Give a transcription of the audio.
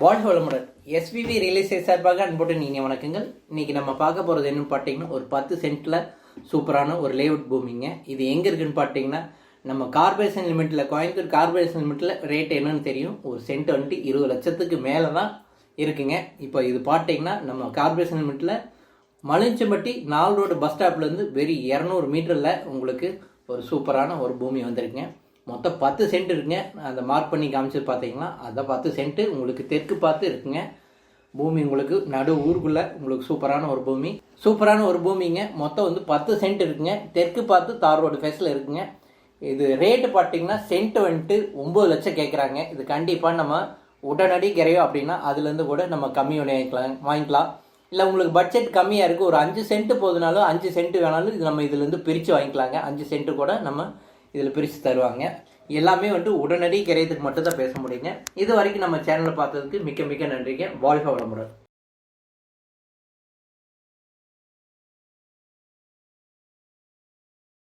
வாழ்க வளமுடன். SVV real estate சார்பாக அன்போடு நீங்கள் வணக்கங்கள். இன்றைக்கி நம்ம பார்க்க போகிறது என்னன்னு பார்த்தீங்கன்னா, ஒரு 10 சென்ட்டில் சூப்பரான ஒரு லேஅவுட் பூமிங்க. இது எங்கே இருக்குதுன்னு பார்த்தீங்கன்னா, நம்ம கார்பரேஷன் லிமிட்டில், கோயம்புத்தூர் கார்பரேஷன் லிமிட்டில் ரேட் என்னன்னு தெரியும். ஒரு சென்ட் வந்துட்டு 20 லட்சத்துக்கு மேலே தான் இருக்குங்க. இப்போ இது பார்த்தீங்கன்னா, நம்ம கார்பரேஷன் லிமிட்டில் மலிஞ்சம்பட்டி 4 ரோடு பஸ் ஸ்டாப்லேருந்து வெறும் 200 மீட்டரில் உங்களுக்கு ஒரு சூப்பரான ஒரு பூமி வந்திருக்குங்க. மொத்தம் 10 சென்ட் இருக்குங்க. அந்த மார்க் பண்ணி காமிச்சு பார்த்தீங்கன்னா, அதான் 10 சென்ட்டு உங்களுக்கு தெற்கு பார்த்து இருக்குங்க. பூமி உங்களுக்கு நடு ஊருக்குள்ளே உங்களுக்கு சூப்பரான ஒரு பூமிங்க. மொத்தம் வந்து 10 சென்ட் இருக்குங்க. தெற்கு பார்த்து தார் ரோடு ஃபேஸில் இருக்குங்க. இது ரேட்டு பார்த்தீங்கன்னா சென்ட் வந்துட்டு 9 லட்சம் கேட்குறாங்க. இது கண்டிப்பாக நம்ம உடனடி கிரையோ அப்படின்னா அதுலேருந்து கூட நம்ம கம்மி வாங்கிக்கலாம். இல்லை உங்களுக்கு பட்ஜெட் கம்மியாக இருக்குது, ஒரு 5 சென்ட் போதுனாலும் 5 சென்ட் வேணாலும் இது நம்ம இதுலேருந்து பிரித்து வாங்கிக்கலாங்க. 5 சென்ட்டு கூட நம்ம இதில் பிரித்து தருவாங்க. எல்லாமே வந்துட்டு உடனடி கிரையத்துக்கு மட்டும் தான் பேச முடியுங்க. இது வரைக்கும் நம்ம சேனலை பார்த்ததுக்கு மிக்க மிக்க நன்றிங்க. வாழ்க வளமுடன்.